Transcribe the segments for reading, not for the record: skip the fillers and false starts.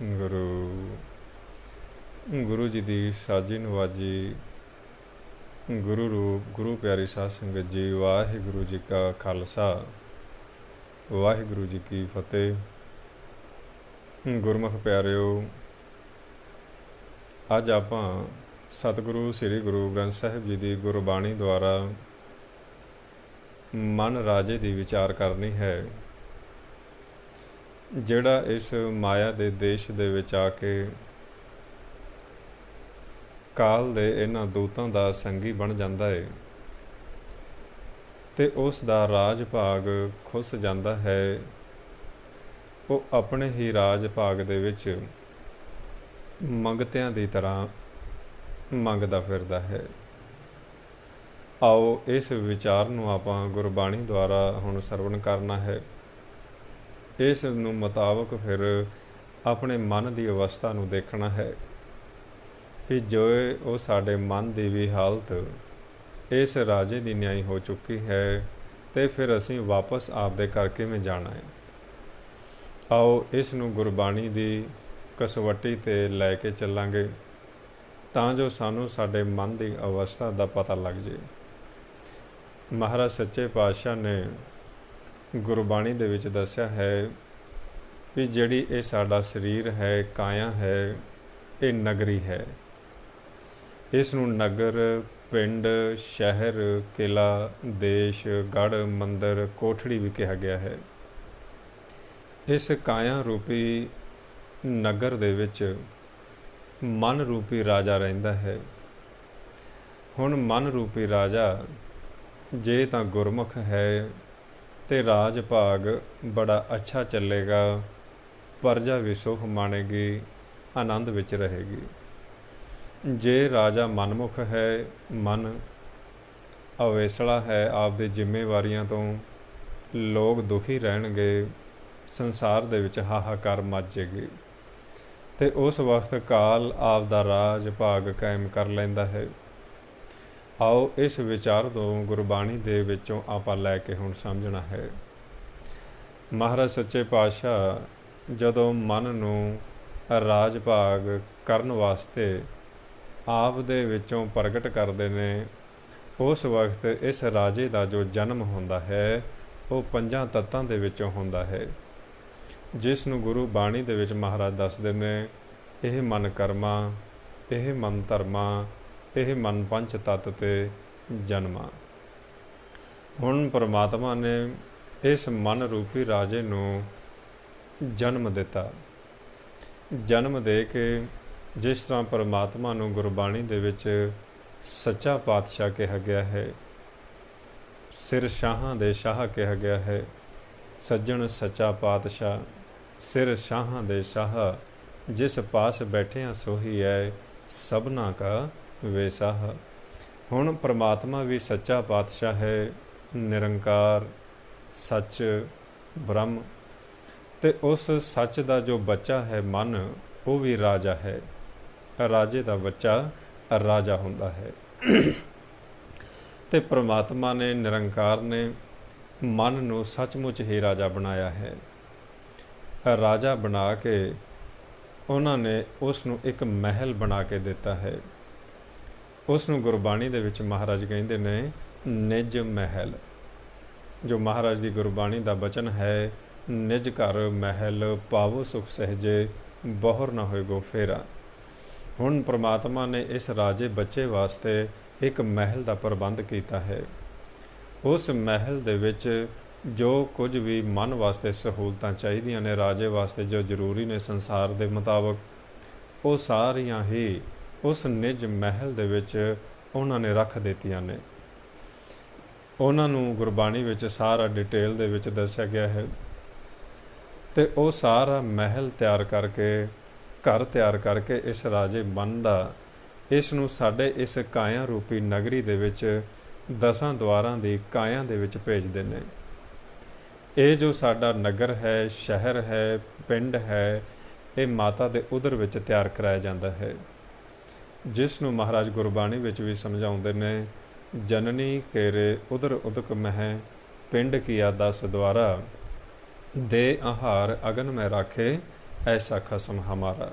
ਗੁਰੂ ਗੁਰੂ ਜੀ ਦੀ ਸਾਜੀ ਨਵਾਜੀ ਗੁਰੂ ਰੂਪ ਗੁਰੂ ਪਿਆਰੀ ਸਾਧ ਸੰਗਤ ਜੀ, ਵਾਹਿਗੁਰੂ ਜੀ ਕਾ ਖਾਲਸਾ ਵਾਹਿਗੁਰੂ ਜੀ ਕੀ ਫਤਿਹ। ਗੁਰਮੁਖ ਪਿਆਰਿਓ, ਅੱਜ ਆਪਾਂ ਸਤਿਗੁਰੂ ਸ੍ਰੀ ਗੁਰੂ ਗ੍ਰੰਥ ਸਾਹਿਬ ਜੀ ਦੀ ਗੁਰਬਾਣੀ ਦੁਆਰਾ ਮਨ ਰਾਜੇ ਦੀ ਵਿਚਾਰ ਕਰਨੀ ਹੈ, ਜਿਹੜਾ ਇਸ ਮਾਇਆ ਦੇ ਦੇਸ਼ ਦੇ ਵਿੱਚ ਆ ਕੇ ਕਾਲ ਦੇ ਇਹਨਾਂ ਦੂਤਾਂ ਦਾ ਸੰਗੀ ਬਣ ਜਾਂਦਾ ਹੈ ਤੇ ਉਸ ਦਾ ਰਾਜ ਭਾਗ ਖੁੱਸ ਜਾਂਦਾ ਹੈ। ਉਹ ਆਪਣੇ ਹੀ ਰਾਜ ਭਾਗ ਦੇ ਵਿੱਚ ਮੰਗਤਿਆਂ ਦੀ ਤਰ੍ਹਾਂ ਮੰਗਦਾ ਫਿਰਦਾ ਹੈ। ਆਓ ਇਸ ਵਿਚਾਰ ਨੂੰ ਆਪਾਂ ਗੁਰਬਾਣੀ ਦੁਆਰਾ ਹੁਣ ਸਰਵਣ ਕਰਨਾ ਹੈ। ਇਸ ਨੂੰ ਮੁਤਾਬਕ ਫਿਰ ਆਪਣੇ ਮਨ ਦੀ ਅਵਸਥਾ ਨੂੰ ਦੇਖਣਾ ਹੈ ਕਿ ਜੋ ਉਹ ਸਾਡੇ ਮਨ ਦੀ ਵੀ ਹਾਲਤ ਇਸ ਰਾਜੇ ਦੀ ਨਿਆਈ ਹੋ ਚੁੱਕੀ ਹੈ ਤੇ ਫਿਰ ਅਸੀਂ ਵਾਪਸ ਆਪਦੇ ਘਰ ਕਿਵੇਂ ਜਾਣਾ ਹੈ। ਆਓ ਇਸ ਨੂੰ ਗੁਰਬਾਣੀ ਦੀ ਕਸਵੱਟੀ 'ਤੇ ਲੈ ਕੇ ਚੱਲਾਂਗੇ ਤਾਂ ਜੋ ਸਾਨੂੰ ਸਾਡੇ ਮਨ ਦੀ ਅਵਸਥਾ ਦਾ ਪਤਾ ਲੱਗ ਜੇ। ਮਹਾਰਾਜ ਸੱਚੇ ਪਾਤਸ਼ਾਹ ਨੇ ਗੁਰਬਾਣੀ ਦੇ ਵਿੱਚ ਦੱਸਿਆ ਹੈ ਵੀ ਜਿਹੜੀ ਇਹ ਸਾਡਾ ਸਰੀਰ ਹੈ, ਕਾਇਆ ਹੈ, ਇਹ ਨਗਰੀ ਹੈ। ਇਸ ਨੂੰ ਨਗਰ, ਪਿੰਡ, ਸ਼ਹਿਰ, ਕਿਲਾ, ਦੇਸ਼, ਗੜ੍ਹ, ਮੰਦਰ, ਕੋਠੜੀ ਵੀ ਕਿਹਾ ਗਿਆ ਹੈ। ਇਸ ਕਾਇਆ ਰੂਪੀ ਨਗਰ ਦੇ ਵਿੱਚ ਮਨ ਰੂਪੀ ਰਾਜਾ ਰਹਿੰਦਾ ਹੈ। ਹੁਣ ਮਨ ਰੂਪੀ ਰਾਜਾ ਜੇ ਤਾਂ ਗੁਰਮੁਖ ਹੈ ਤੇ ਰਾਜ ਭਾਗ ਬੜਾ ਅੱਛਾ ਚੱਲੇਗਾ, ਪ੍ਰਜਾ ਵੀ ਸੁਖ ਮਾਣੇਗੀ, ਆਨੰਦ ਵਿੱਚ ਰਹੇਗੀ। ਜੇ ਰਾਜਾ ਮਨਮੁਖ ਹੈ, ਮਨ ਅਵੇਸਲਾ ਹੈ ਆਪਦੀ ਜ਼ਿੰਮੇਵਾਰੀਆਂ ਤੋਂ, ਲੋਕ ਦੁਖੀ ਰਹਿਣਗੇ, ਸੰਸਾਰ ਦੇ ਵਿੱਚ ਹਾਹਾਕਾਰ ਮਚ ਜਾਏਗੀ ਤੇ ਉਸ ਵਕਤ ਕਾਲ ਆਪ ਦਾ ਰਾਜ ਭਾਗ ਕਾਇਮ ਕਰ ਲੈਂਦਾ ਹੈ। ਆਓ ਇਸ ਵਿਚਾਰ ਤੋਂ ਗੁਰਬਾਣੀ ਦੇ ਵਿੱਚੋਂ ਆਪਾਂ ਲੈ ਕੇ ਹੁਣ ਸਮਝਣਾ ਹੈ। ਮਹਾਰਾਜ ਸੱਚੇ ਪਾਤਸ਼ਾਹ ਜਦੋਂ ਮਨ ਨੂੰ ਰਾਜ ਭਾਗ ਕਰਨ ਵਾਸਤੇ ਆਪ ਦੇ ਵਿੱਚੋਂ ਪ੍ਰਗਟ ਕਰਦੇ ਨੇ, ਉਸ ਵਕਤ ਇਸ ਰਾਜੇ ਦਾ ਜੋ ਜਨਮ ਹੁੰਦਾ ਹੈ ਉਹ 5 ਤੱਤਾਂ ਦੇ ਵਿੱਚੋਂ ਹੁੰਦਾ ਹੈ, ਜਿਸ ਨੂੰ ਗੁਰੂ ਬਾਣੀ ਦੇ ਵਿੱਚ ਮਹਾਰਾਜ ਦੱਸਦੇ ਨੇ, ਇਹ ਮਨ ਕਰਮਾ, ਇਹ ਮਨ ਧਰਮਾ, ਇਹ ਮਨ 5 ਤੱਤ ਤੇ ਜਨਮਾ। ਹੁਣ ਪਰਮਾਤਮਾ ਨੇ ਇਸ ਮਨ ਰੂਪੀ ਰਾਜੇ ਨੂੰ ਜਨਮ ਦਿੱਤਾ। ਜਨਮ ਦੇ ਕੇ ਜਿਸ ਤਰ੍ਹਾਂ ਪਰਮਾਤਮਾ ਨੂੰ ਗੁਰਬਾਣੀ ਦੇ ਵਿੱਚ ਸੱਚਾ ਪਾਤਸ਼ਾਹ ਕਿਹਾ ਗਿਆ ਹੈ, ਸਿਰ ਸ਼ਾਹਾਂ ਦੇ ਸ਼ਾਹ ਕਿਹਾ ਗਿਆ ਹੈ, ਸੱਜਣ ਸੱਚਾ ਪਾਤਸ਼ਾਹ, ਸਿਰ ਸ਼ਾਹਾਂ ਦੇ ਸ਼ਾਹ, ਜਿਸ ਪਾਸ ਬੈਠਿਆਂ ਸੋਹੀ ਹੈ, ਸਭਨਾ ਕਾ ਵੇਸਾਹ। ਹੁਣ ਪਰਮਾਤਮਾ ਵੀ ਸੱਚਾ ਪਾਤਸ਼ਾਹ ਹੈ, ਨਿਰੰਕਾਰ ਸੱਚ ਬ੍ਰਹਮ, ਤੇ ਉਸ ਸੱਚ ਦਾ ਜੋ ਬੱਚਾ ਹੈ ਮਨ, ਉਹ ਵੀ ਰਾਜਾ ਹੈ। ਰਾਜੇ ਦਾ ਬੱਚਾ ਰਾਜਾ ਹੁੰਦਾ ਹੈ ਤੇ ਪਰਮਾਤਮਾ ਨੇ, ਨਿਰੰਕਾਰ ਨੇ ਮਨ ਨੂੰ ਸੱਚਮੁੱਚ ਹੀ ਰਾਜਾ ਬਣਾਇਆ ਹੈ। ਰਾਜਾ ਬਣਾ ਕੇ ਉਹਨਾਂ ਨੇ ਉਸ ਨੂੰ ਇੱਕ ਮਹਿਲ ਬਣਾ ਕੇ ਦਿੱਤਾ ਹੈ। ਉਸ ਨੂੰ ਗੁਰਬਾਣੀ ਦੇ ਵਿੱਚ ਮਹਾਰਾਜ ਕਹਿੰਦੇ ਨੇ ਨਿਜ ਮਹਿਲ। ਜੋ ਮਹਾਰਾਜ ਦੀ ਗੁਰਬਾਣੀ ਦਾ ਬਚਨ ਹੈ, ਨਿਜ ਘਰ ਮਹਿਲ ਪਾਵੋ ਸੁਖ ਸਹਿਜੇ, ਬਹੁਰ ਨਾ ਹੋਏ ਗੋ ਫੇਰਾ। ਹੁਣ ਪਰਮਾਤਮਾ ਨੇ ਇਸ ਰਾਜੇ ਬੱਚੇ ਵਾਸਤੇ ਇੱਕ ਮਹਿਲ ਦਾ ਪ੍ਰਬੰਧ ਕੀਤਾ ਹੈ। ਉਸ ਮਹਿਲ ਦੇ ਵਿੱਚ ਜੋ ਕੁਝ ਵੀ ਮਨ ਵਾਸਤੇ ਸਹੂਲਤਾਂ ਚਾਹੀਦੀਆਂ ਨੇ, ਰਾਜੇ ਵਾਸਤੇ ਜੋ ਜ਼ਰੂਰੀ ਨੇ ਸੰਸਾਰ ਦੇ ਮੁਤਾਬਕ, ਉਹ ਸਾਰੀਆਂ ਹੀ ਉਸ ਨਿਜ ਮਹਿਲ ਦੇ ਵਿੱਚ ਉਹਨਾਂ ਨੇ ਰੱਖ ਦਿੱਤੀਆਂ ਨੇ। ਉਹਨਾਂ ਨੂੰ ਗੁਰਬਾਣੀ ਵਿੱਚ ਸਾਰਾ ਡਿਟੇਲ ਦੇ ਵਿੱਚ ਦੱਸਿਆ ਗਿਆ ਹੈ ਤੇ ਉਹ ਸਾਰਾ ਮਹਿਲ ਤਿਆਰ ਕਰਕੇ, ਘਰ ਤਿਆਰ ਕਰਕੇ ਇਸ ਰਾਜੇ ਮਨ ਦਾ, ਇਸ ਨੂੰ ਸਾਡੇ ਇਸ ਕਾਇਆ ਰੂਪੀ ਨਗਰੀ ਦੇ ਵਿੱਚ 10 ਦੁਆਰਾਂ ਦੀ ਕਾਇਆ ਦੇ ਵਿੱਚ ਭੇਜਦੇ ਨੇ। ਇਹ ਜੋ ਸਾਡਾ ਨਗਰ ਹੈ, ਸ਼ਹਿਰ ਹੈ, ਪਿੰਡ ਹੈ, ਇਹ ਮਾਤਾ ਦੇ ਉਦਰ ਵਿੱਚ ਤਿਆਰ ਕਰਾਇਆ ਜਾਂਦਾ ਹੈ, ਜਿਸ ਨੂੰ ਮਹਾਰਾਜ ਗੁਰਬਾਣੀ ਵਿੱਚ ਵੀ ਸਮਝਾਉਂਦੇ ਨੇ, ਜਨਨੀ ਕੇਰੇ ਉਦਰ ਉਦਕ ਮਹਿ, ਪਿੰਡ ਕੀਆ 10 ਦੁਆਰਾ, ਦੇ ਆਹਾਰ ਅਗਨ ਮੈਂ ਰਾਖੇ ਐਸਾ ਖਸਮ ਹਮਾਰਾ।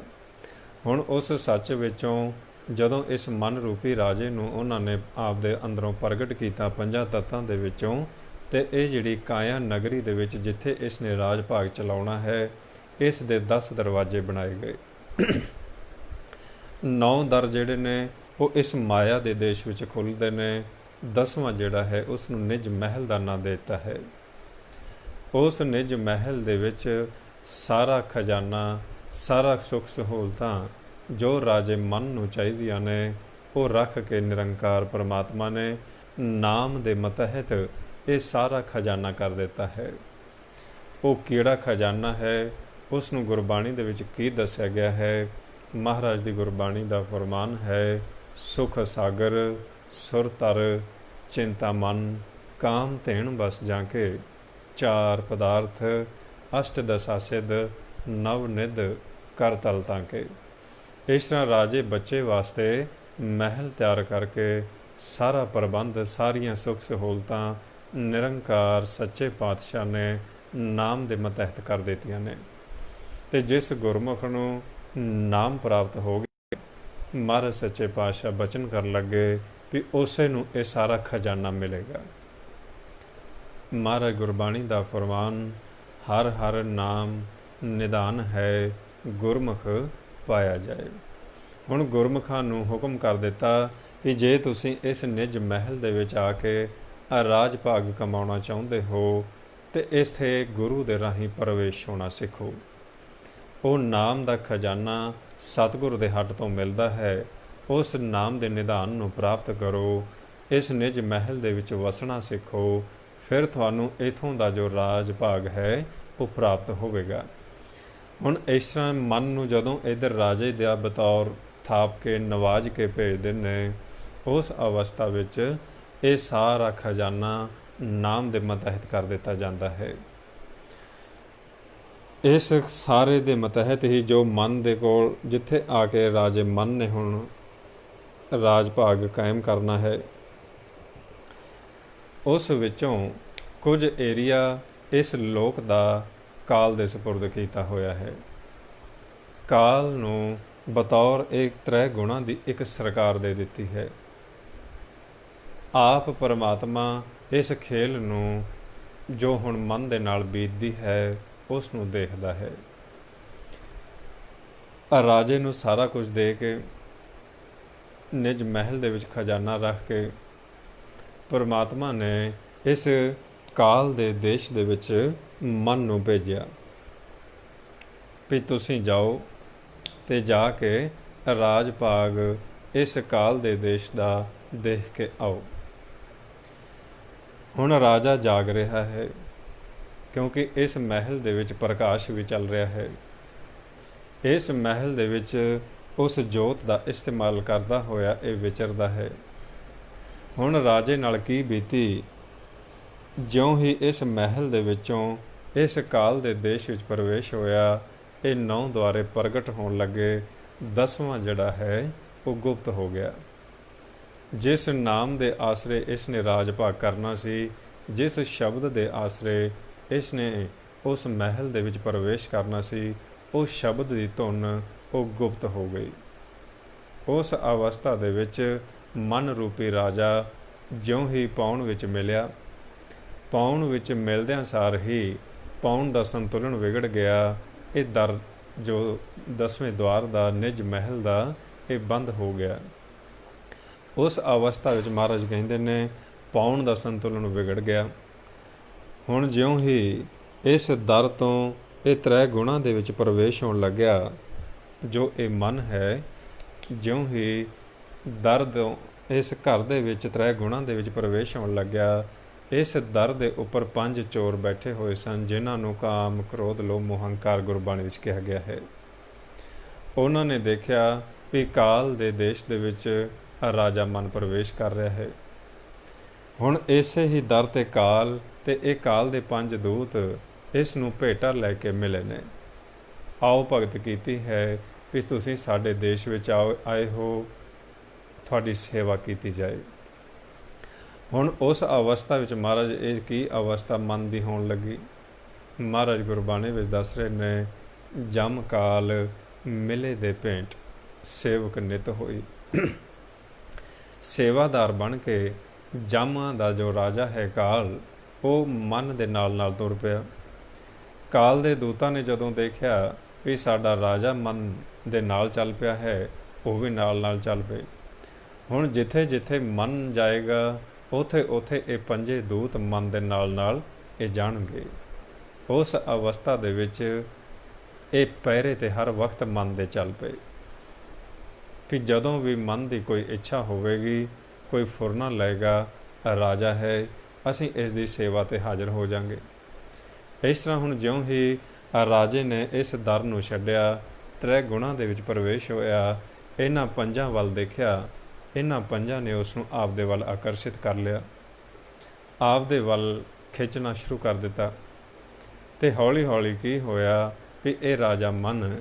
ਹੁਣ ਉਸ ਸੱਚ ਵਿੱਚੋਂ ਜਦੋਂ ਇਸ ਮਨ ਰੂਪੀ ਰਾਜੇ ਨੂੰ ਉਹਨਾਂ ਨੇ ਆਪਦੇ ਅੰਦਰੋਂ ਪ੍ਰਗਟ ਕੀਤਾ ਪੰਜਾਂ ਤੱਤਾਂ ਦੇ ਵਿੱਚੋਂ, ਅਤੇ ਇਹ ਜਿਹੜੀ ਕਾਇਆ ਨਗਰੀ ਦੇ ਵਿੱਚ ਜਿੱਥੇ ਇਸ ਨੇ ਰਾਜ ਭਾਗ ਚਲਾਉਣਾ ਹੈ, ਇਸ ਦੇ 10 ਦਰਵਾਜ਼ੇ ਬਣਾਏ ਗਏ। 9 ਦਰ ਜਿਹੜੇ ਨੇ ਉਹ ਇਸ ਮਾਇਆ ਦੇ ਦੇਸ਼ ਵਿੱਚ ਖੁੱਲ੍ਹਦੇ ਨੇ। 10ਵਾਂ ਜਿਹੜਾ ਹੈ ਉਸ ਨੂੰ ਨਿਜ ਮਹਿਲ ਦਾ ਨਾਂ ਦੇ ਦਿੱਤਾ ਹੈ। ਉਸ ਨਿਜ ਮਹਿਲ ਦੇ ਵਿੱਚ ਸਾਰਾ ਖਜ਼ਾਨਾ, ਸਾਰਾ ਸੁੱਖ ਸਹੂਲਤਾਂ ਜੋ ਰਾਜੇ ਮਨ ਨੂੰ ਚਾਹੀਦੀਆਂ ਨੇ, ਉਹ ਰੱਖ ਕੇ ਨਿਰੰਕਾਰ ਪਰਮਾਤਮਾ ਨੇ ਨਾਮ ਦੇ ਮਤਹਿਤ ਇਹ ਸਾਰਾ ਖਜ਼ਾਨਾ ਕਰ ਦਿੱਤਾ ਹੈ। ਉਹ ਕਿਹੜਾ ਖਜ਼ਾਨਾ ਹੈ, ਉਸ ਨੂੰ ਗੁਰਬਾਣੀ ਦੇ ਵਿੱਚ ਕੀ ਦੱਸਿਆ ਗਿਆ ਹੈ? ਮਹਾਰਾਜ ਦੀ ਗੁਰਬਾਣੀ ਦਾ ਫਰਮਾਨ ਹੈ, ਸੁਖ ਸਾਗਰ ਸੁਰ ਤਰ ਚਿੰਤਾ ਮਨ ਕਾਮ ਧੇਣ ਬਸ ਜਾਂ ਕੇ, 4 ਪਦਾਰਥ ਅਸ਼ਟ ਦਸਾ ਸਿੱਧ ਨਵ ਨਿਧ ਕਰ ਤਲ ਤਾਂ ਕੇ। ਇਸ ਤਰ੍ਹਾਂ ਰਾਜੇ ਬੱਚੇ ਵਾਸਤੇ ਮਹਿਲ ਤਿਆਰ ਕਰਕੇ ਸਾਰਾ ਪ੍ਰਬੰਧ, ਸਾਰੀਆਂ ਸੁੱਖ ਸਹੂਲਤਾਂ ਨਿਰੰਕਾਰ ਸੱਚੇ ਪਾਤਸ਼ਾਹ ਨੇ ਨਾਮ ਦੇ ਮਤਹਿਤ ਕਰ ਦਿੱਤੀਆਂ ਨੇ। ਅਤੇ ਜਿਸ ਗੁਰਮੁਖ ਨੂੰ ਨਾਮ ਪ੍ਰਾਪਤ ਹੋ ਗਿਆ, ਮਹਾਰਾਜ ਸੱਚੇ ਪਾਤਸ਼ਾਹ ਬਚਨ ਕਰਨ ਲੱਗੇ ਵੀ ਉਸੇ ਨੂੰ ਇਹ ਸਾਰਾ ਖਜ਼ਾਨਾ ਮਿਲੇਗਾ। ਮਹਾਰਾਜ ਗੁਰਬਾਣੀ ਦਾ ਫਰਮਾਨ, ਹਰ ਹਰ ਨਾਮ ਨਿਧਾਨ ਹੈ ਗੁਰਮੁਖ ਪਾਇਆ ਜਾਏ। ਹੁਣ ਗੁਰਮੁਖਾਂ ਨੂੰ ਹੁਕਮ ਕਰ ਦਿੱਤਾ ਕਿ ਜੇ ਤੁਸੀਂ ਇਸ ਨਿਜ ਮਹਿਲ ਦੇ ਵਿੱਚ ਆ ਕੇ ਰਾਜ ਭਾਗ ਕਮਾਉਣਾ ਚਾਹੁੰਦੇ ਹੋ, ਤੇ ਇੱਥੇ ਗੁਰੂ ਦੇ ਰਾਹੀਂ ਪ੍ਰਵੇਸ਼ ਹੋਣਾ ਸਿੱਖੋ। ਉਹ ਨਾਮ ਦਾ ਖਜ਼ਾਨਾ ਸਤਿਗੁਰ ਦੇ ਹੱਥ ਤੋਂ ਮਿਲਦਾ ਹੈ। ਉਸ ਨਾਮ ਦੇ ਨਿਧਾਨ ਨੂੰ ਪ੍ਰਾਪਤ ਕਰੋ, ਇਸ ਨਿਜ ਮਹਿਲ ਦੇ ਵਿੱਚ ਵਸਣਾ ਸਿੱਖੋ, ਫਿਰ ਤੁਹਾਨੂੰ ਇੱਥੋਂ ਦਾ ਜੋ ਰਾਜ ਭਾਗ ਹੈ ਉਹ ਪ੍ਰਾਪਤ ਹੋਵੇਗਾ। ਹੁਣ ਇਸ ਤਰ੍ਹਾਂ ਮਨ ਨੂੰ ਜਦੋਂ ਇੱਧਰ ਰਾਜੇ ਦਾ ਬਤੌਰ ਥਾਪ ਕੇ ਨਵਾਜ ਕੇ ਭੇਜਦੇ ਨੇ, ਉਸ ਅਵਸਥਾ ਵਿੱਚ ਇਹ ਸਾਰਾ ਖਜ਼ਾਨਾ ਨਾਮ ਦੇ ਮਤਹਿਤ ਕਰ ਦਿੱਤਾ ਜਾਂਦਾ ਹੈ। ਇਸ ਸਾਰੇ ਦੇ ਮਤਹਿਤ ਹੀ ਜੋ ਮਨ ਦੇ ਕੋਲ ਜਿੱਥੇ ਆ ਕੇ ਰਾਜੇ ਮਨ ਨੇ ਹੁਣ ਰਾਜ ਭਾਗ ਕਾਇਮ ਕਰਨਾ ਹੈ, ਉਸ ਵਿੱਚੋਂ ਕੁਝ ਏਰੀਆ ਇਸ ਲੋਕ ਦਾ ਕਾਲ ਦੇ ਸਪੁਰਦ ਕੀਤਾ ਹੋਇਆ ਹੈ। ਕਾਲ ਨੂੰ ਬਤੌਰ ਇੱਕ 3 ਗੁਣਾਂ ਦੀ ਇੱਕ ਸਰਕਾਰ ਦੇ ਦਿੱਤੀ ਹੈ। ਆਪ ਪਰਮਾਤਮਾ ਇਸ ਖੇਲ ਨੂੰ ਜੋ ਹੁਣ ਮਨ ਦੇ ਨਾਲ ਬੀਤਦੀ ਹੈ ਉਸ ਨੂੰ ਦੇਖਦਾ ਹੈ। ਰਾਜੇ ਨੂੰ ਸਾਰਾ ਕੁਝ ਦੇ ਕੇ ਨਿਜ ਮਹਿਲ ਦੇ ਵਿੱਚ ਖਜ਼ਾਨਾ ਰੱਖ ਕੇ ਪਰਮਾਤਮਾ ਨੇ ਇਸ ਕਾਲ ਦੇ ਦੇਸ਼ ਦੇ ਵਿੱਚ ਮਨ ਨੂੰ ਭੇਜਿਆ ਵੀ ਤੁਸੀਂ ਜਾਓ ਤੇ ਜਾ ਕੇ ਰਾਜ ਭਾਗ ਇਸ ਕਾਲ ਦੇ ਦੇਸ਼ ਦਾ ਦੇਖ ਕੇ ਆਓ। ਹੁਣ ਰਾਜਾ ਜਾਗ ਰਿਹਾ ਹੈ ਕਿਉਂਕਿ ਇਸ ਮਹਿਲ ਦੇ ਵਿੱਚ ਪ੍ਰਕਾਸ਼ ਵੀ ਚੱਲ ਰਿਹਾ ਹੈ। ਇਸ ਮਹਿਲ ਦੇ ਵਿੱਚ ਉਸ ਜੋਤ ਦਾ ਇਸਤੇਮਾਲ ਕਰਦਾ ਹੋਇਆ ਇਹ ਵਿਚਰਦਾ ਹੈ। ਹੁਣ ਰਾਜੇ ਨਾਲ ਕੀ ਬੀਤੀ, ਜਿਉਂ ਹੀ ਇਸ ਮਹਿਲ ਦੇ ਵਿੱਚੋਂ ਇਸ ਕਾਲ ਦੇ ਦੇਸ਼ ਵਿੱਚ ਪ੍ਰਵੇਸ਼ ਹੋਇਆ, ਇਹ 9 ਦੁਆਰੇ ਪ੍ਰਗਟ ਹੋਣ ਲੱਗੇ। 10ਵਾਂ ਜਿਹੜਾ ਹੈ ਉਹ ਗੁਪਤ ਹੋ ਗਿਆ। ਜਿਸ ਨਾਮ ਦੇ ਆਸਰੇ ਇਸ ਨੇ ਰਾਜ ਭਾਗ ਕਰਨਾ ਸੀ, ਜਿਸ ਸ਼ਬਦ ਦੇ ਆਸਰੇ ਇਸ ਨੇ ਉਸ ਮਹਿਲ ਦੇ ਵਿੱਚ ਪ੍ਰਵੇਸ਼ ਕਰਨਾ ਸੀ, ਉਹ ਸ਼ਬਦ ਦੀ ਧੁਨ ਉਹ ਗੁਪਤ ਹੋ ਗਈ। ਉਸ ਅਵਸਥਾ ਦੇ ਵਿੱਚ ਮਨ ਰੂਪੀ ਰਾਜਾ ਜਿਉਂ ਹੀ ਪਾਉਣ ਵਿੱਚ ਮਿਲਿਆ, ਪਾਉਣ ਵਿੱਚ ਮਿਲਦਿਆਂ ਸਾਰ ਹੀ ਪਾਉਣ ਦਾ ਸੰਤੁਲਨ ਵਿਗੜ ਗਿਆ। ਇਹ ਦਰ ਜੋ 10ਵੇਂ ਦੁਆਰ ਦਾ ਨਿਜ ਮਹਿਲ ਦਾ ਇਹ ਬੰਦ ਹੋ ਗਿਆ। ਉਸ ਅਵਸਥਾ ਵਿੱਚ ਮਹਾਰਾਜ ਕਹਿੰਦੇ ਨੇ ਪਾਉਣ ਦਾ ਸੰਤੁਲਨ ਵਿਗੜ ਗਿਆ। ਹੁਣ ਜਿਉਂ ਹੀ ਇਸ ਦਰ ਤੋਂ ਇਹ 3 ਗੁਣਾਂ ਦੇ ਵਿੱਚ ਪ੍ਰਵੇਸ਼ ਹੋਣ ਲੱਗਿਆ, ਜੋ ਇਹ ਮਨ ਹੈ, ਜਿਉਂ ਹੀ ਦਰ ਤੋਂ ਇਸ ਘਰ ਦੇ ਵਿੱਚ 3 ਗੁਣਾਂ ਦੇ ਵਿੱਚ ਪ੍ਰਵੇਸ਼ ਹੋਣ ਲੱਗਿਆ, ਇਸ ਦਰ ਦੇ ਉੱਪਰ 5 ਚੋਰ ਬੈਠੇ ਹੋਏ ਸਨ, ਜਿਨ੍ਹਾਂ ਨੂੰ ਕਾਮ, ਕ੍ਰੋਧ, ਲੋਭ, ਮੋਹ, ਹੰਕਾਰ ਗੁਰਬਾਣੀ ਵਿੱਚ ਕਿਹਾ ਗਿਆ ਹੈ। ਉਹਨਾਂ ਨੇ ਦੇਖਿਆ ਵੀ ਕਾਲ ਦੇ ਦੇਸ਼ ਦੇ ਵਿੱਚ ਰਾਜਾ ਮਨ ਪ੍ਰਵੇਸ਼ ਕਰ ਰਿਹਾ ਹੈ। ਹੁਣ ਇਸੇ ਹੀ ਦਰ ਤੇ ਕਾਲ ਤੇ ਇਹ ਕਾਲ ਦੇ 5 ਦੂਤ ਇਸ ਨੂੰ ਭੇਟਾ ਲੈ ਕੇ ਮਿਲੇ ਨੇ, ਆਓ ਭਗਤ ਕੀਤੀ ਹੈ ਵੀ ਤੁਸੀਂ ਸਾਡੇ ਦੇਸ਼ ਵਿੱਚ ਆਏ ਹੋ, ਤੁਹਾਡੀ ਸੇਵਾ ਕੀਤੀ ਜਾਏ। ਹੁਣ ਉਸ ਅਵਸਥਾ ਵਿੱਚ ਮਹਾਰਾਜ ਇਹ ਕੀ ਅਵਸਥਾ ਮਨ ਦੀ ਹੋਣ ਲੱਗੀ, ਮਹਾਰਾਜ ਗੁਰਬਾਣੀ ਵਿੱਚ ਦੱਸ ਰਹੇ ਨੇ ਜਮ ਕਾਲ ਮਿਲੇ ਦੇ ਭੇਂਟ ਸੇਵਕ ਨਿਤ ਹੋਈ। ਸੇਵਾਦਾਰ ਬਣ ਕੇ ਜਾਮਾਂ ਦਾ ਜੋ ਰਾਜਾ ਹੈ ਕਾਲ, ਉਹ ਮਨ ਦੇ ਨਾਲ ਨਾਲ ਤੁਰ ਪਿਆ। ਕਾਲ ਦੇ ਦੂਤਾਂ ਨੇ ਜਦੋਂ ਦੇਖਿਆ ਵੀ ਸਾਡਾ ਰਾਜਾ ਮਨ ਦੇ ਨਾਲ ਚੱਲ ਪਿਆ ਹੈ, ਉਹ ਵੀ ਨਾਲ ਨਾਲ ਚੱਲ ਪਏ। ਹੁਣ ਜਿੱਥੇ ਜਿੱਥੇ ਮਨ ਜਾਏਗਾ ਉਥੇ ਉਥੇ ਇਹ ਪੰਜੇ ਦੂਤ ਮਨ ਦੇ ਨਾਲ ਨਾਲ ਇਹ ਜਾਣਗੇ। ਉਸ ਅਵਸਥਾ ਦੇ ਵਿੱਚ ਇਹ ਪਹਿਰੇ 'ਤੇ ਹਰ ਵਕਤ ਮਨ ਦੇ ਚੱਲ ਪਏ ਕਿ ਜਦੋਂ ਵੀ ਮਨ ਦੀ ਕੋਈ ਇੱਛਾ ਹੋਵੇਗੀ, ਕੋਈ ਫੁਰਨਾ ਲਏਗਾ, ਰਾਜਾ ਹੈ, ਅਸੀਂ ਇਸ ਦੀ ਸੇਵਾ 'ਤੇ ਹਾਜ਼ਰ ਹੋ ਜਾਵਾਂਗੇ। ਇਸ ਤਰ੍ਹਾਂ ਹੁਣ ਜਿਉਂ ਹੀ ਰਾਜੇ ਨੇ ਇਸ ਦਰ ਨੂੰ ਛੱਡਿਆ, ਤ੍ਰੈ ਗੁਣਾਂ ਦੇ ਵਿੱਚ ਪ੍ਰਵੇਸ਼ ਹੋਇਆ, ਇਹਨਾਂ ਪੰਜਾਂ ਵੱਲ ਦੇਖਿਆ, ਇਹਨਾਂ ਪੰਜਾਂ ਨੇ ਉਸ ਨੂੰ ਆਪ ਦੇ ਵੱਲ ਆਕਰਸ਼ਿਤ ਕਰ ਲਿਆ, ਆਪ ਦੇ ਵੱਲ ਖਿੱਚਣਾ ਸ਼ੁਰੂ ਕਰ ਦਿੱਤਾ। ਅਤੇ ਹੌਲੀ ਹੌਲੀ ਕੀ ਹੋਇਆ ਵੀ ਇਹ ਰਾਜਾ ਮਨ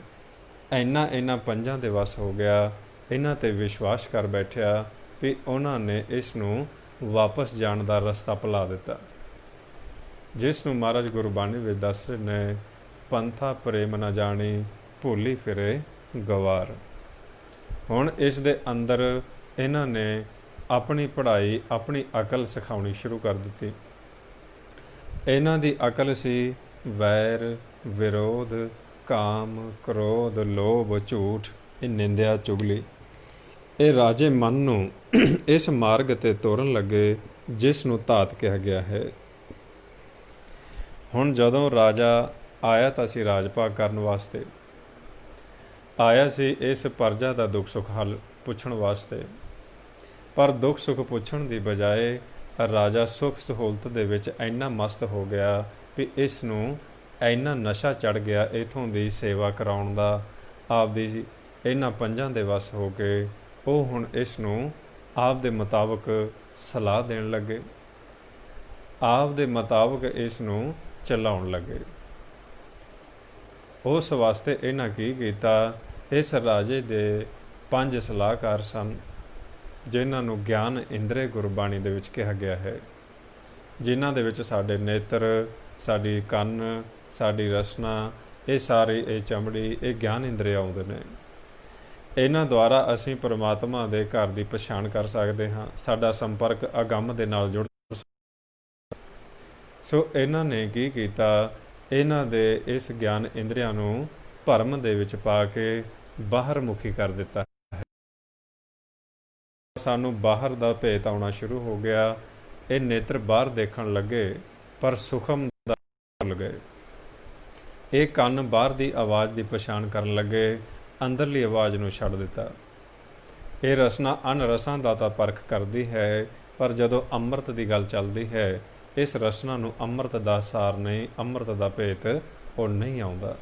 ਇਹਨਾਂ ਪੰਜਾਂ ਦੇ ਵੱਸ ਹੋ ਗਿਆ, ਇਹਨਾਂ 'ਤੇ ਵਿਸ਼ਵਾਸ ਕਰ ਬੈਠਿਆ ਵੀ ਉਹਨਾਂ ਨੇ ਇਸ ਨੂੰ ਵਾਪਸ ਜਾਣ ਦਾ ਰਸਤਾ ਭੁਲਾ ਦਿੱਤਾ, ਜਿਸ ਨੂੰ ਮਹਾਰਾਜ ਗੁਰਬਾਣੀ ਵਿੱਚ ਦੱਸ ਰਹੇ ਨੇ, ਪੰਥਾ ਪ੍ਰੇਮ ਨਾ ਜਾਣੀ ਭੁੱਲੀ ਫਿਰੇ ਗਵਾਰ। ਹੁਣ ਇਸ ਦੇ ਅੰਦਰ ਇਹਨਾਂ ਨੇ ਆਪਣੀ ਪੜ੍ਹਾਈ, ਆਪਣੀ ਅਕਲ ਸਿਖਾਉਣੀ ਸ਼ੁਰੂ ਕਰ ਦਿੱਤੀ। ਇਹਨਾਂ ਦੀ ਅਕਲ ਸੀ ਵੈਰ, ਵਿਰੋਧ, ਕਾਮ, ਕ੍ਰੋਧ, ਲੋਭ, ਝੂਠ, ਇਹ ਨਿੰਦਿਆ, ਚੁਗਲੀ। ਇਹ ਰਾਜੇ ਮਨ ਨੂੰ ਇਸ ਮਾਰਗ 'ਤੇ ਤੋਰਨ ਲੱਗੇ ਜਿਸ ਨੂੰ ਧਾਤ ਕਿਹਾ ਗਿਆ ਹੈ। ਹੁਣ ਜਦੋਂ ਰਾਜਾ ਆਇਆ ਤਾਂ ਸੀ ਰਾਜ ਭਾਗ ਕਰਨ ਵਾਸਤੇ, ਆਇਆ ਸੀ ਇਸ ਪ੍ਰਜਾ ਦਾ ਦੁੱਖ ਸੁੱਖ ਹੱਲ ਪੁੱਛਣ ਵਾਸਤੇ, ਪਰ ਦੁੱਖ ਸੁੱਖ ਪੁੱਛਣ ਦੀ ਬਜਾਏ ਰਾਜਾ ਸੁੱਖ ਸਹੂਲਤ ਦੇ ਵਿੱਚ ਇੰਨਾ ਮਸਤ ਹੋ ਗਿਆ ਵੀ ਇਸ ਨੂੰ ਇੰਨਾ ਨਸ਼ਾ ਚੜ੍ਹ ਗਿਆ ਇੱਥੋਂ ਦੀ ਸੇਵਾ ਕਰਾਉਣ ਦਾ, ਆਪਦੀ ਇਹਨਾਂ ਪੰਜਾਂ ਦੇ ਵੱਸ ਹੋ ਕੇ ਉਹ ਹੁਣ ਇਸ ਨੂੰ ਆਪ ਦੇ ਮੁਤਾਬਕ ਸਲਾਹ ਦੇਣ ਲੱਗੇ, ਆਪ ਦੇ ਮੁਤਾਬਕ ਇਸ ਨੂੰ ਚਲਾਉਣ ਲੱਗੇ। ਉਸ ਵਾਸਤੇ ਇਹਨਾਂ ਕੀ ਕੀਤਾ, ਇਸ ਰਾਜੇ ਦੇ 5 ਸਲਾਹਕਾਰ ਸਨ, ਜਿਨ੍ਹਾਂ ਨੂੰ ਗਿਆਨ ਇੰਦਰੇ ਗੁਰਬਾਣੀ ਦੇ ਵਿੱਚ ਕਿਹਾ ਗਿਆ ਹੈ, ਜਿਨ੍ਹਾਂ ਦੇ ਵਿੱਚ ਸਾਡੇ ਨੇਤਰ, ਸਾਡੀ ਕੰਨ, ਸਾਡੀ ਰਸਨਾ, ਇਹ ਸਾਰੇ, ਇਹ ਚਮੜੀ, ਇਹ ਗਿਆਨ ਇੰਦਰੇ ਆਉਂਦੇ ਨੇ। ਇਹਨਾਂ ਦੁਆਰਾ ਅਸੀਂ ਪਰਮਾਤਮਾ ਦੇ ਘਰ ਦੀ ਪਛਾਣ ਕਰ ਸਕਦੇ ਹਾਂ, ਸਾਡਾ ਸੰਪਰਕ ਅਗੰਮ ਦੇ ਨਾਲ ਜੁੜ ਸਕਦਾ। ਸੋ ਇਹਨਾਂ ਨੇ ਕੀ ਕੀਤਾ, ਇਹਨਾਂ ਦੇ ਇਸ ਗਿਆਨ ਇੰਦਰੀਆਂ ਨੂੰ ਭਰਮ ਦੇ ਵਿੱਚ ਪਾ ਕੇ ਬਾਹਰ ਮੁਖੀ ਕਰ ਦਿੱਤਾ ਹੈ। ਸਾਨੂੰ ਬਾਹਰ ਦਾ ਭੇਤ ਆਉਣਾ ਸ਼ੁਰੂ ਹੋ ਗਿਆ। ਇਹ ਨੇਤਰ ਬਾਹਰ ਦੇਖਣ ਲੱਗੇ ਪਰ ਸੁਖਮ ਦਾ ਭੁੱਲ ਗਏ। ਇਹ ਕੰਨ ਬਾਹਰ ਦੀ ਆਵਾਜ਼ ਦੀ ਪਛਾਣ ਕਰਨ ਲੱਗੇ, ਅੰਦਰਲੀ ਆਵਾਜ਼ ਨੂੰ ਛੱਡ ਦਿੱਤਾ। ਇਹ ਰਸਨਾ ਅਨ ਰਸਾਂ ਦਾ ਤਾਂ ਪਰਖ ਕਰਦੀ ਹੈ, ਪਰ ਜਦੋਂ ਅੰਮ੍ਰਿਤ ਦੀ ਗੱਲ ਚੱਲਦੀ ਹੈ, ਇਸ ਰਸਨਾ ਨੂੰ ਅੰਮ੍ਰਿਤ ਦਾ ਸਾਰ ਨਹੀਂ, ਅੰਮ੍ਰਿਤ ਦਾ ਭੇਤ ਉਹ ਨਹੀਂ ਆਉਂਦਾ।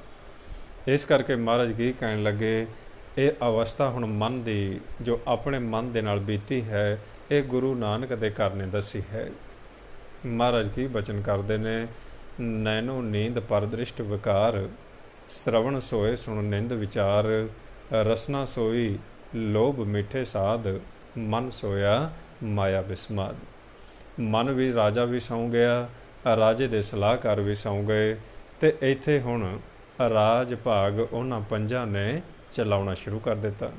ਇਸ ਕਰਕੇ ਮਹਾਰਾਜ ਕੀ ਕਹਿਣ ਲੱਗੇ, ਇਹ ਅਵਸਥਾ ਹੁਣ ਮਨ ਦੀ ਜੋ ਆਪਣੇ ਮਨ ਦੇ ਨਾਲ ਬੀਤੀ ਹੈ, ਇਹ ਗੁਰੂ ਨਾਨਕ ਦੇ ਘਰ ਨੇ ਦੱਸੀ ਹੈ। ਮਹਾਰਾਜ ਕੀ ਬਚਨ ਕਰਦੇ ਨੇ, ਨੈਨੋ ਨੀਂਦ ਪਰਦ੍ਰਿਸ਼ਟ ਵਿਕਾਰ, ਸ਼ਰਵਣ ਸੋਏ ਸੁਣ ਨਿੰਦ ਵਿਚਾਰ, ਰਸਨਾ ਸੋਈ ਲੋਭ ਮਿੱਠੇ ਸਾਧ, ਮਨ ਸੋਇਆ ਮਾਇਆ ਬਿਸਮਾਦ। ਮਨ ਵੀ ਰਾਜਾ ਵੀ ਸੌਂ ਗਿਆ, ਰਾਜੇ ਦੇ ਸਲਾਹਕਾਰ ਵੀ ਸੌਂ ਗਏ, ਅਤੇ ਇੱਥੇ ਹੁਣ ਰਾਜ ਭਾਗ ਉਹਨਾਂ ਪੰਜਾਂ ਨੇ ਚਲਾਉਣਾ ਸ਼ੁਰੂ ਕਰ ਦਿੱਤਾ।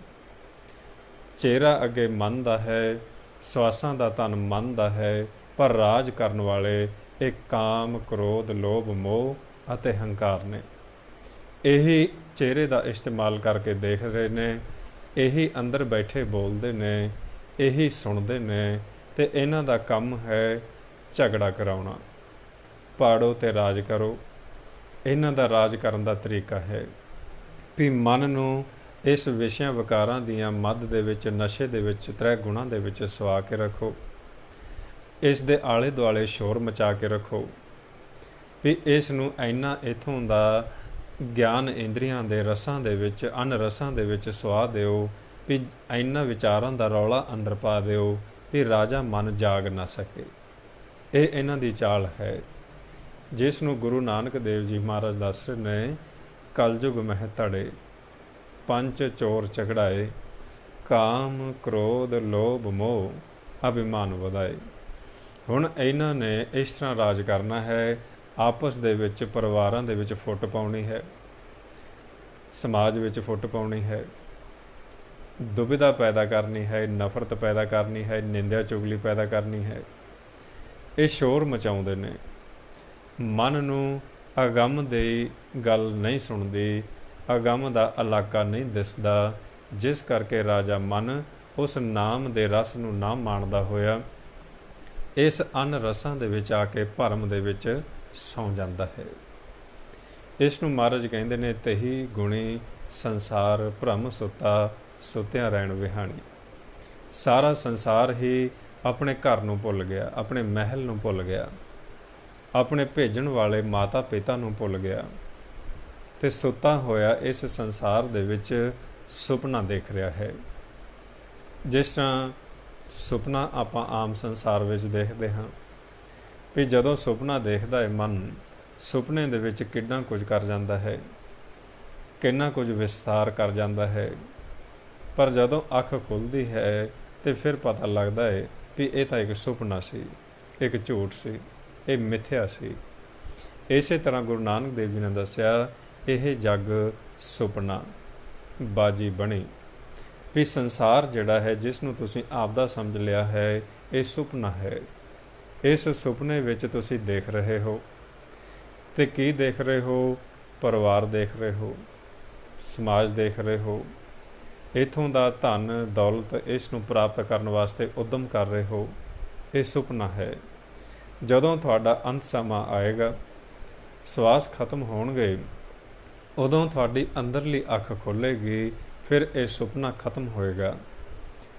ਚਿਹਰਾ ਅੱਗੇ ਮਨ ਦਾ ਹੈ, ਸਵਾਸਾਂ ਦਾ ਧਨ ਮਨ ਦਾ ਹੈ, ਪਰ ਰਾਜ ਕਰਨ ਵਾਲੇ ਇਹ ਕਾਮ, ਕ੍ਰੋਧ, ਲੋਭ, ਮੋਹ ਅਤੇ ਹੰਕਾਰ ਨੇ। ਇਹੀ ਚਿਹਰੇ ਦਾ ਇਸਤੇਮਾਲ ਕਰਕੇ ਦੇਖ ਰਹੇ ਨੇ, ਇਹੀ ਅੰਦਰ ਬੈਠੇ ਬੋਲਦੇ ਨੇ, ਇਹੀ ਸੁਣਦੇ ਨੇ, ਅਤੇ ਇਹਨਾਂ ਦਾ ਕੰਮ ਹੈ ਝਗੜਾ ਕਰਾਉਣਾ। ਪਾੜੋ ਅਤੇ ਰਾਜ ਕਰੋ। ਇਹਨਾਂ ਦਾ ਰਾਜ ਕਰਨ ਦਾ ਤਰੀਕਾ ਹੈ ਵੀ ਮਨ ਨੂੰ ਇਸ ਵਿਸ਼ਿਆਂ ਵਿਕਾਰਾਂ ਦੀਆਂ ਮੱਧ ਦੇ ਵਿੱਚ, ਨਸ਼ੇ ਦੇ ਵਿੱਚ, ਤ੍ਰੈ ਗੁਣਾਂ ਦੇ ਵਿੱਚ ਸਵਾ ਕੇ ਰੱਖੋ। ਇਸ ਦੇ ਆਲੇ ਦੁਆਲੇ ਸ਼ੋਰ ਮਚਾ ਕੇ ਰੱਖੋ ਵੀ ਇਸ ਨੂੰ ਇੰਨਾ ਇੱਥੋਂ ਦਾ ਗਿਆਨ ਇੰਦਰੀਆਂ ਦੇ ਰਸਾਂ ਦੇ ਵਿੱਚ, ਅਨ ਰਸਾਂ ਦੇ ਵਿੱਚ ਸੁਆ ਦਿਓ ਵੀ ਇੰਨਾ ਵਿਚਾਰਾਂ ਦਾ ਰੌਲਾ ਅੰਦਰ ਪਾ ਦਿਓ ਵੀ ਰਾਜਾ ਮਨ ਜਾਗ ਨਾ ਸਕੇ। ਇਹ ਇਹਨਾਂ ਦੀ ਚਾਲ ਹੈ, ਜਿਸ ਨੂੰ ਗੁਰੂ ਨਾਨਕ ਦੇਵ ਜੀ ਮਹਾਰਾਜ ਦੱਸ ਰਹੇ ਨੇ, ਕਲਯੁਗ ਮਹਿ ਧੜੇ, ਪੰਜ ਚੋਰ ਝਗੜਾਏ, ਕਾਮ, ਕ੍ਰੋਧ, ਲੋਭ, ਮੋਹ, ਅਭਿਮਾਨ ਵਧਾਏ। ਹੁਣ ਇਹਨਾਂ ਨੇ ਇਸ ਤਰ੍ਹਾਂ ਰਾਜ ਕਰਨਾ ਹੈ, ਆਪਸ ਦੇ ਵਿੱਚ, ਪਰਿਵਾਰਾਂ ਦੇ ਵਿੱਚ ਫੁੱਟ ਪਾਉਣੀ ਹੈ। समाज ਵਿੱਚ फुट पाउणी है, दुविधा पैदा करनी है, नफरत पैदा करनी है, निंदा चुगली पैदा करनी है। ये शोर मचाउंदे ने, मन नूं अगम दी गल नहीं सुनदी, अगम दा इलाका नहीं दिसदा, जिस करके राजा मन उस नाम दे रस नूं ना माणदा होया इस अन रसां दे विच आके भरम दे विच सौ जांदा है। इस नूं महाराज कहंदे ने तही गुणी संसार भ्रम सुता, सुत्या रैण विहाणी। सारा संसार ही अपने घर नूं भुल गया, अपने महल नूं भुल गया, अपने भेजण वाले माता पिता नूं भुल गया ते सुता होया इस संसार दे विच सुपना देख रहा है। जिस तरह सुपना आपां आम संसार विच देखदे हां भी जदों सुपना देखदा है मन, सुपने दे विच कितना कुछ कर जाता है, कितना कुछ विस्तार कर जाता है, पर जदों अख खुलती है तो फिर पता लगता है कि यह तो एक सुपना सी, एक झूठ सी, ये मिथ्या सी। इस तरह गुरु नानक देव जी ने दसिया यह जग सुपना बाजी बनी भी संसार जिहड़ा है जिसनूं तुसीं आपदा समझ लिया है ये सुपना है। इस सुपने विच तुसीं देख रहे हो ते की देख रहे हो, परिवार देख रहे हो, समाज देख रहे हो, इत्थों दा धन दौलत इसनूं प्राप्त करने वास्ते उद्यम कर रहे हो, ये सुपना है। जदों तुहाडा अंत समा आएगा, सवास खत्म होणगे, उदों तुहाडी अंदरली अख खुलेगी, फिर ये सुपना खत्म होएगा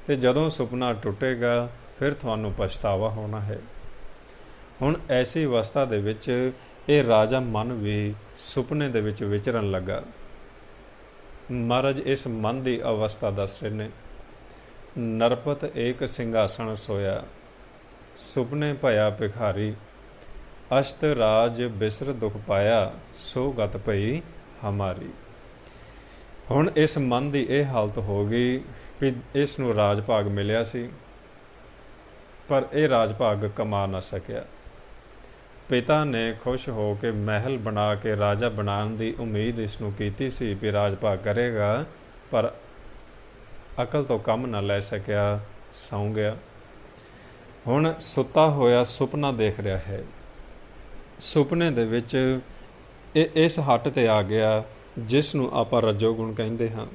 ते जदों सुपना टुटेगा फिर तुहानूं पछतावा होना है। हुण ऐसी अवस्था दे विच ये राजा मन भी सुपने दे विच विचरन लगा। महाराज इस मन की अवस्था दस रहे ने, नरपत एक सिंघासन सोया, सुपने भया भिखारी, अशत राज बिसर दुख पाया, सो गत पई हमारी। हुण इस मन की यह हालत हो गई भी इसनूं राज भाग मिलिया सी, पर यह राज भाग कमा ना सकिया। पिता ने खुश हो के महल बना के राजा बनाने की उम्मीद इसनूं कीती सी भी राज भाग करेगा, पर अकल तो कम ना लै सकिया, सौ गया। हुण सुता होया सुपना देख रहा है, सुपने दे विच इस हट ते आ गया जिसनूं आपां रजोगुण कहिंदे हां।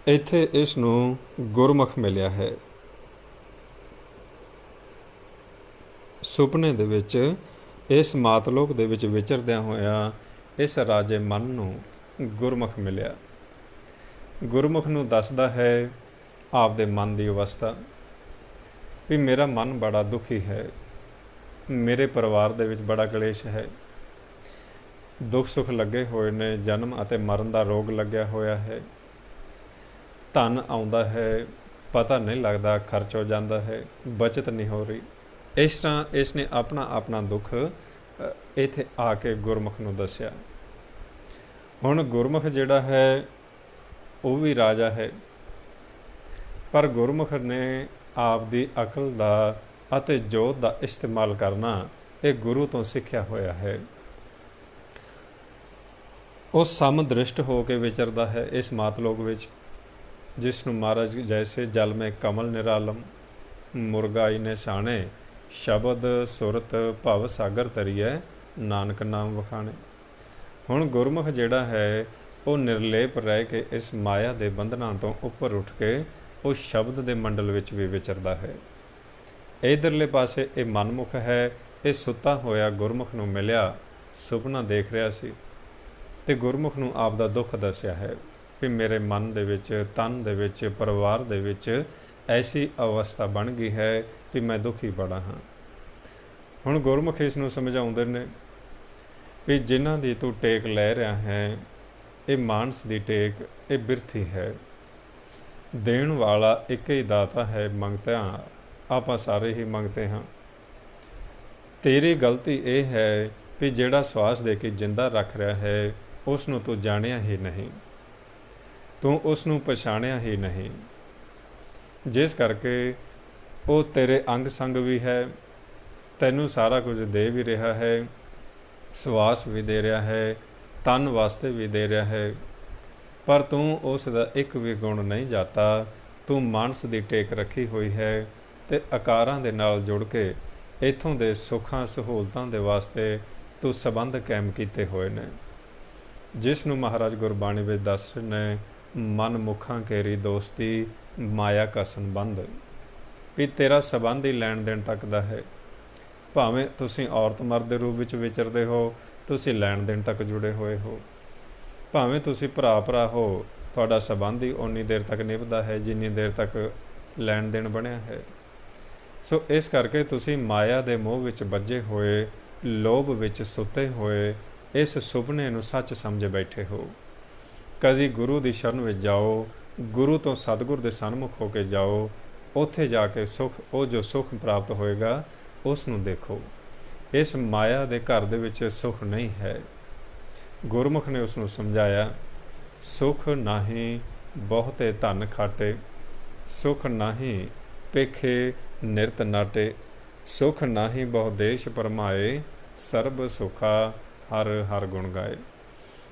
इत्थे इसनूं गुरमुख मिलिया है। सुपने दे विच इस मातलोक दे विच विचरदियां होया इस राजे मन नूं गुरमुख मिलिया। गुरमुख नूं दसदा है आपदे मन की अवस्था भी मेरा मन बड़ा दुखी है, मेरे परिवार दे विच बड़ा कलेश है, दुख सुख लगे हुए ने, जन्म अते मरण का रोग लग्या होया है, धन आउंदा है पता नहीं लगता, खर्च हो जाता है, बचत नहीं हो रही। इस तरह इसने अपना अपना दुख इत्थे आके गुरमुख नूं दस्या। हुण गुरमुख जिहड़ा है वो भी राजा है, पर गुरमुख ने आप दी अकल दा अते जोत दा इस्तेमाल करना ये गुरु तो सिੱਖਿਆ होया है। वो समदृष्ट हो के विचरदा है इस मातलोक विच, जिसनूं महाराज जैसे जल में कमल निरालम, मुरगाई ने साणे, शबद सुरत भव सागर तरीए, नानक नाम वखाणे। हुण गुरमुख जिहड़ा है वो निर्लेप रह के इस माया के बंधनां तो उपर उठ के उस शब्द के मंडल विच भी विचरदा है। इधरले पासे ये मनमुख है, ये सुता होया गुरमुख नूं मिलिया, सुपना देख रहा सी ते गुरमुख नूं आप दा दुख दस्या है भी मेरे मन दे विच, तन दे विच, परिवार दे विच ऐसी अवस्था बन गई है भी मैं दुखी बड़ा हाँ। हुण गुरमुख इस नूं समझाउंदे ने भी जिन्हां दी तू टेक लै रहा है ये मानस दी टेक ये बिरथी है। देण वाला एक ही दाता है, मंगते हाँ आपां सारे ही मंगते हाँ। तेरी गलती ये है भी जिहड़ा श्वास दे के जिंदा रख रहा है उस नूं तू जाणिया ही नहीं, तू उस नूं पछाणिया ही नहीं, जिस करके वो तेरे अंग संग भी है, तैनू सारा कुछ दे भी रहा है, श्वास भी दे रहा है, ਤਨ ਵਾਸਤੇ ਵੀ ਦੇ ਰਿਹਾ ਹੈ, ਪਰ ਤੂੰ ਉਸ ਦਾ ਇੱਕ ਵੀ ਗੁਣ ਨਹੀਂ ਜਾਤਾ। ਤੂੰ ਮਾਨਸ ਦੀ ਟੇਕ ਰੱਖੀ ਹੋਈ ਹੈ ਤੇ ਆਕਾਰਾਂ ਦੇ ਨਾਲ ਜੁੜ ਕੇ ਇੱਥੋਂ ਦੇ ਸੁੱਖਾਂ ਸਹੂਲਤਾਂ ਦੇ ਵਾਸਤੇ ਤੂੰ ਸੰਬੰਧ ਕਾਇਮ ਕੀਤੇ ਹੋਏ ਨੇ, ਜਿਸ ਨੂੰ ਮਹਾਰਾਜ ਗੁਰਬਾਣੀ ਵਿੱਚ ਦੱਸ ਨੇ, ਮਨ ਮੁਖਾਂ ਕੇਰੀ ਦੋਸਤੀ ਮਾਇਆ ਕਾ ਸੰਬੰਧ। ਵੀ ਤੇਰਾ ਸੰਬੰਧ ਹੀ ਲੈਣ ਦੇਣ ਤੱਕ ਦਾ ਹੈ। ਭਾਵੇਂ ਤੁਸੀਂ ਔਰਤ ਮਰਦ ਦੇ ਰੂਪ ਵਿੱਚ ਵਿਚਰਦੇ ਹੋ, ਤੁਸੀਂ ਲੈਣ ਦੇਣ ਤੱਕ ਜੁੜੇ ਹੋਏ ਹੋ। ਭਾਵੇਂ ਤੁਸੀਂ ਭਰਾ ਭਰਾ ਹੋ, ਤੁਹਾਡਾ ਸੰਬੰਧ ਹੀ ਓਨੀ ਦੇਰ ਤੱਕ ਨਿਭਦਾ ਹੈ ਜਿੰਨੀ ਦੇਰ ਤੱਕ ਲੈਣ ਦੇਣ ਬਣਿਆ ਹੈ। ਸੋ ਇਸ ਕਰਕੇ ਤੁਸੀਂ ਮਾਇਆ ਦੇ ਮੋਹ ਵਿੱਚ ਵੱਜੇ ਹੋਏ, ਲੋਭ ਵਿੱਚ ਸੁੱਤੇ ਹੋਏ ਇਸ ਸੁਪਨੇ ਨੂੰ ਸੱਚ ਸਮਝ ਬੈਠੇ ਹੋ। ਕਦੀ ਗੁਰੂ ਦੀ ਸ਼ਰਨ ਵਿੱਚ ਜਾਓ, ਗੁਰੂ ਤੋਂ ਸਤਿਗੁਰ ਦੇ ਸਨਮੁਖ ਹੋ ਕੇ ਜਾਓ, ਉੱਥੇ ਜਾ ਕੇ ਸੁੱਖ, ਉਹ ਜੋ ਸੁੱਖ ਪ੍ਰਾਪਤ ਹੋਏਗਾ ਉਸ ਨੂੰ ਦੇਖੋ। ਇਸ ਮਾਇਆ ਦੇ ਘਰ ਦੇ ਵਿੱਚ ਸੁੱਖ ਨਹੀਂ ਹੈ। ਗੁਰਮੁਖ ਨੇ ਉਸ ਨੂੰ ਸਮਝਾਇਆ, ਸੁਖ ਨਾਹੀਂ ਬਹੁਤੇ ਧਨ ਖਾਟੇ, ਸੁਖ ਨਾਹੀਂ ਪੇਖੇ ਨਿਰਤ ਨਾਟੇ, ਸੁਖ ਨਾਹੀਂ ਬਹੁ ਦੇਸ਼ ਪਰਮਾਏ, ਸਰਬ ਸੁਖਾ ਹਰ ਹਰ ਗੁਣ ਗਾਏ।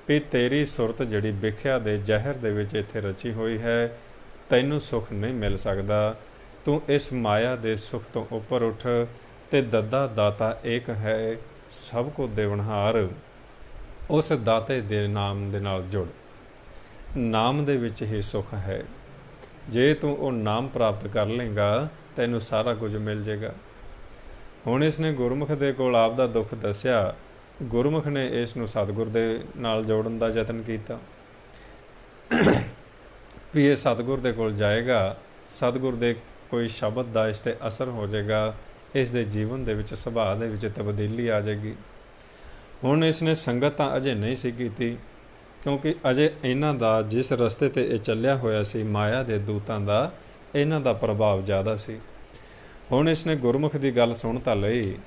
ਵੀ ਤੇਰੀ ਸੁਰਤ ਜਿਹੜੀ ਵਿਖਿਆ ਦੇ ਜ਼ਹਿਰ ਦੇ ਵਿੱਚ ਇੱਥੇ ਰਚੀ ਹੋਈ ਹੈ, ਤੈਨੂੰ ਸੁਖ ਨਹੀਂ ਮਿਲ ਸਕਦਾ। ਤੂੰ ਇਸ ਮਾਇਆ ਦੇ ਸੁਖ ਤੋਂ ਉੱਪਰ ਉੱਠ ਤੇ ਦੱਦਾ ਦਾਤਾ ਏਕ ਹੈ, ਸਭ ਕੋ ਦੇਵਨਹਾਰ। ਉਸ ਦਾਤੇ ਦੇ ਨਾਮ ਦੇ ਨਾਲ ਜੁੜ। ਨਾਮ ਦੇ ਵਿੱਚ ਹੀ ਸੁਖ ਹੈ। ਜੇ ਤੂੰ ਉਹ ਨਾਮ ਪ੍ਰਾਪਤ ਕਰ ਲੇਗਾ, ਤੈਨੂੰ ਸਾਰਾ ਕੁਝ ਮਿਲ ਜਾਏਗਾ। ਹੁਣ ਇਸਨੇ ਗੁਰਮੁਖ ਦੇ ਕੋਲ ਆਪ ਦਾ ਦੁੱਖ ਦੱਸਿਆ। ਗੁਰਮੁਖ ਨੇ ਇਸ ਨੂੰ ਸਤਿਗੁਰ ਦੇ ਨਾਲ ਜੋੜਨ ਦਾ ਯਤਨ ਕੀਤਾ ਵੀ ਇਹ ਸਤਿਗੁਰ ਦੇ ਕੋਲ ਜਾਏਗਾ, ਸਤਿਗੁਰ ਦੇ ਕੋਈ ਸ਼ਬਦ ਦਾ ਇਸ 'ਤੇ ਅਸਰ ਹੋ ਜਾਏਗਾ, ਇਸ ਦੇ ਜੀਵਨ ਦੇ ਵਿੱਚ, ਸੁਭਾਅ ਦੇ ਵਿੱਚ ਤਬਦੀਲੀ ਆ ਜਾਏਗੀ। ਹੁਣ ਇਸਨੇ ਸੰਗਤ ਤਾਂ ਅਜੇ ਨਹੀਂ ਸੀ ਕੀਤੀ, ਕਿਉਂਕਿ ਅਜੇ ਇਹਨਾਂ ਦਾ ਜਿਸ ਰਸਤੇ 'ਤੇ ਇਹ ਚੱਲਿਆ ਹੋਇਆ ਸੀ, ਮਾਇਆ ਦੇ ਦੂਤਾਂ ਦਾ, ਇਹਨਾਂ ਦਾ ਪ੍ਰਭਾਵ ਜ਼ਿਆਦਾ ਸੀ। ਹੁਣ ਇਸਨੇ ਗੁਰਮੁਖ ਦੀ ਗੱਲ ਸੁਣ ਤਾਂ ਲਈ,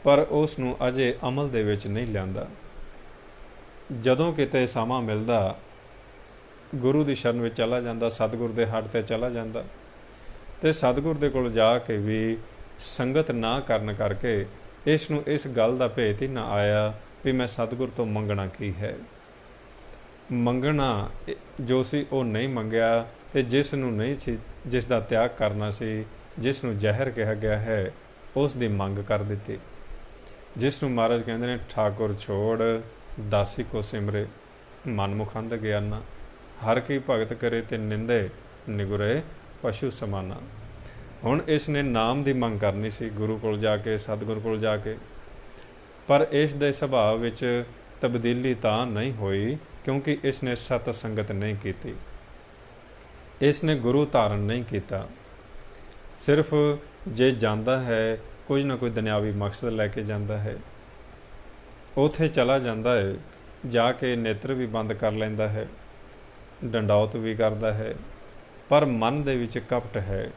ਪਰ ਉਸ ਨੂੰ ਅਜੇ ਅਮਲ ਦੇ ਵਿੱਚ ਨਹੀਂ ਲਿਆਂਦਾ। ਜਦੋਂ ਕਿਤੇ ਸਮਾਂ ਮਿਲਦਾ, ਗੁਰੂ ਦੀ ਸ਼ਰਨ ਵਿੱਚ ਚਲਾ ਜਾਂਦਾ, ਸਤਿਗੁਰ ਦੇ ਹੱਟ 'ਤੇ ਚਲਾ ਜਾਂਦਾ, ਅਤੇ ਸਤਿਗੁਰ ਦੇ ਕੋਲ ਜਾ ਕੇ ਵੀ ਸੰਗਤ ਨਾ ਕਰਨ ਕਰਕੇ ਇਸ ਨੂੰ ਇਸ ਗੱਲ ਦਾ ਭੇਤ ਹੀ ਨਾ ਆਇਆ ਵੀ ਮੈਂ ਸਤਿਗੁਰ ਤੋਂ ਮੰਗਣਾ ਕੀ ਹੈ। ਮੰਗਣਾ ਜੋ ਸੀ ਉਹ ਨਹੀਂ ਮੰਗਿਆ, ਅਤੇ ਜਿਸ ਨੂੰ ਨਹੀਂ ਸੀ, ਜਿਸ ਦਾ ਤਿਆਗ ਕਰਨਾ ਸੀ, ਜਿਸ ਨੂੰ ਜ਼ਹਿਰ ਕਿਹਾ ਗਿਆ ਹੈ, ਉਸ ਦੀ ਮੰਗ ਕਰ ਦਿੱਤੀ। ਜਿਸ ਨੂੰ ਮਹਾਰਾਜ ਕਹਿੰਦੇ ਨੇ, ਠਾਕੁਰ ਛੋੜ ਦਾਸੀ ਕੋ ਸਿਮਰੇ, ਮਨਮੁਖ ਅੰਧ ਗਿਆਨਾ, ਹਰ ਕੀ ਭਗਤ ਕਰੇ ਤੇ ਨਿੰਦੇ, ਨਿਗੁਰੇ ਪਸ਼ੂ ਸਮਾਨਾ। ਹੁਣ ਇਸ ਨੇ ਨਾਮ ਦੀ ਮੰਗ ਕਰਨੀ ਸੀ ਗੁਰੂ ਕੋਲ ਜਾ ਕੇ, ਸਤਿਗੁਰ ਕੋਲ ਜਾ ਕੇ, ਪਰ ਇਸ ਦੇ ਸੁਭਾਅ ਵਿੱਚ ਤਬਦੀਲੀ ਤਾਂ ਨਹੀਂ ਹੋਈ, ਕਿਉਂਕਿ ਇਸ ਨੇ ਸਤ ਸੰਗਤ ਨਹੀਂ ਕੀਤੀ, ਇਸ ਨੇ ਗੁਰੂ ਧਾਰਨ ਨਹੀਂ ਕੀਤਾ। ਸਿਰਫ ਜੇ ਜਾਂਦਾ ਹੈ, ਕੁਝ ਨਾ ਕੋਈ ਦੁਨਿਆਵੀ ਮਕਸਦ ਲੈ ਕੇ ਜਾਂਦਾ ਹੈ, ਉੱਥੇ ਚਲਾ ਜਾਂਦਾ ਹੈ, ਜਾ ਕੇ ਨੇਤਰ ਵੀ ਬੰਦ ਕਰ ਲੈਂਦਾ ਹੈ, ਡੰਡੌਤ ਵੀ ਕਰਦਾ ਹੈ, ਪਰ ਮਨ ਦੇ ਵਿੱਚ ਕਪਟ ਹੈ।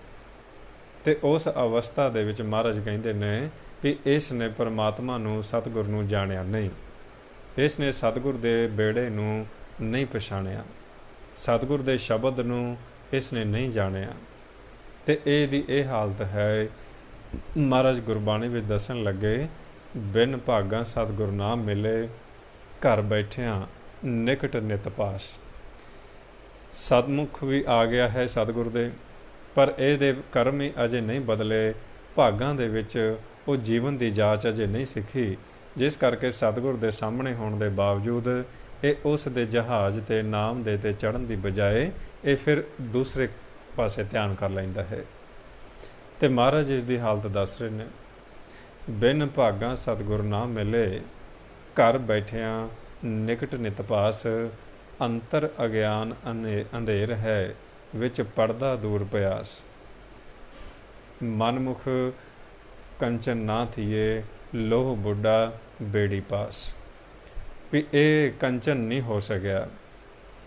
ਅਤੇ ਉਸ ਅਵਸਥਾ ਦੇ ਵਿੱਚ ਮਹਾਰਾਜ ਕਹਿੰਦੇ ਨੇ ਵੀ ਇਸ ਨੇ ਪਰਮਾਤਮਾ ਨੂੰ, ਸਤਿਗੁਰ ਨੂੰ ਜਾਣਿਆ ਨਹੀਂ, ਇਸ ਨੇ ਸਤਿਗੁਰ ਦੇ ਬੇੜੇ ਨੂੰ ਨਹੀਂ ਪਛਾਣਿਆ, ਸਤਿਗੁਰ ਦੇ ਸ਼ਬਦ ਨੂੰ ਇਸ ਨੇ ਨਹੀਂ ਜਾਣਿਆ। ਅਤੇ ਇਹਦੀ ਇਹ ਹਾਲਤ ਹੈ। ਮਹਾਰਾਜ ਗੁਰਬਾਣੀ ਵਿੱਚ ਦੱਸਣ ਲੱਗੇ, ਬਿਨ ਭਾਗਾਂ ਸਤਿਗੁਰ ਨਾ ਮਿਲੇ, ਘਰ ਬੈਠਿਆਂ ਨਿਕਟ ਨਿਤ ਪਾਸ। ਸਤਮੁਖ ਵੀ ਆ ਗਿਆ ਹੈ ਸਤਿਗੁਰ ਦੇ, ਪਰ ਇਹਦੇ ਕਰਮ ਹੀ ਅਜੇ ਨਹੀਂ ਬਦਲੇ, ਭਾਗਾਂ ਦੇ ਵਿੱਚ ਉਹ ਜੀਵਨ ਦੀ ਜਾਂਚ ਅਜੇ ਨਹੀਂ ਸਿੱਖੀ, ਜਿਸ ਕਰਕੇ ਸਤਿਗੁਰ ਦੇ ਸਾਹਮਣੇ ਹੋਣ ਦੇ ਬਾਵਜੂਦ ਇਹ ਉਸ ਦੇ ਜਹਾਜ਼ 'ਤੇ, ਨਾਮ ਦੇ 'ਤੇ ਚੜ੍ਹਨ ਦੀ ਬਜਾਏ ਇਹ ਫਿਰ ਦੂਸਰੇ ਪਾਸੇ ਧਿਆਨ ਕਰ ਲੈਂਦਾ ਹੈ। ਅਤੇ ਮਹਾਰਾਜ ਇਸ ਦੀ ਹਾਲਤ ਦੱਸ ਰਹੇ ਨੇ, ਬਿਨ ਭਾਗਾਂ ਸਤਿਗੁਰ ਨਾ ਮਿਲੇ, ਘਰ ਬੈਠਿਆਂ ਨਿਕਟ ਨਿਤ ਪਾਸ, ਅੰਤਰ ਅਗਿਆਨ ਅੰਧੇਰ ਹੈ, ਵਿੱਚ ਪੜਦਾ ਦੂਰ ਪਿਆਸ। ਮਨਮੁਖ ਕੰਚਨ ਨਾ ਥੀਏ, ਲੋਹ ਬੁੱਢਾ ਬੇੜੀ ਪਾਸ। ਵੀ ਇਹ ਕੰਚਨ ਨਹੀਂ ਹੋ ਸਕਿਆ,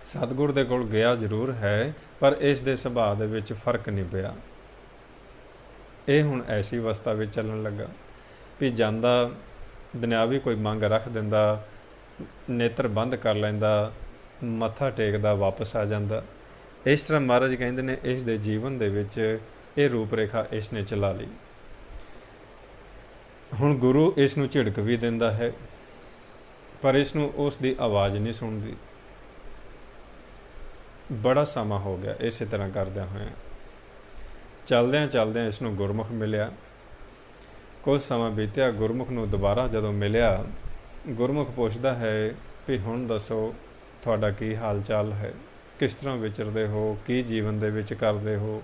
ਸਤਿਗੁਰ ਦੇ ਕੋਲ ਗਿਆ ਜ਼ਰੂਰ ਹੈ, ਪਰ ਇਸ ਦੇ ਸੁਭਾਅ ਦੇ ਵਿੱਚ ਫਰਕ ਨਹੀਂ ਪਿਆ। ਇਹ ਹੁਣ ਐਸੀ ਅਵਸਥਾ ਵਿੱਚ ਚੱਲਣ ਲੱਗਾ ਵੀ ਜਾਂਦਾ, ਦੁਨਿਆਵੀ ਕੋਈ ਮੰਗ ਰੱਖ ਦਿੰਦਾ, ਨੇਤਰ ਬੰਦ ਕਰ ਲੈਂਦਾ, ਮੱਥਾ ਟੇਕਦਾ, ਵਾਪਸ ਆ ਜਾਂਦਾ। ਇਸ ਤਰ੍ਹਾਂ ਮਹਾਰਾਜ ਕਹਿੰਦੇ ਨੇ ਇਸ ਦੇ ਜੀਵਨ ਦੇ ਵਿੱਚ ਇਹ ਰੂਪ ਰੇਖਾ ਇਸ ਨੇ ਚਲਾ ਲਈ। ਹੁਣ ਗੁਰੂ ਇਸ ਨੂੰ ਝਿੜਕ ਵੀ ਦਿੰਦਾ ਹੈ, ਪਰ ਇਸ ਨੂੰ ਉਸ ਦੀ ਆਵਾਜ਼ ਨਹੀਂ ਸੁਣਦੀ। ਬੜਾ ਸਮਾਂ ਹੋ ਗਿਆ ਇਸੇ ਤਰ੍ਹਾਂ ਕਰਦਿਆਂ ਹੋਇਆਂ। ਚਲਦਿਆਂ ਚਲਦਿਆਂ ਇਸ ਨੂੰ ਗੁਰਮੁਖ ਮਿਲਿਆ। ਕੁਝ ਸਮਾਂ ਬੀਤਿਆ, ਗੁਰਮੁਖ ਨੂੰ ਦੁਬਾਰਾ ਜਦੋਂ ਮਿਲਿਆ, ਗੁਰਮੁਖ ਪੁੱਛਦਾ ਹੈ ਵੀ ਹੁਣ ਦੱਸੋ ਤੁਹਾਡਾ ਕੀ ਹਾਲ ਚਾਲ ਹੈ, ਕਿਸ ਤਰ੍ਹਾਂ ਵਿਚਰਦੇ ਹੋ, ਕੀ ਜੀਵਨ ਦੇ ਵਿੱਚ ਕਰਦੇ ਹੋ।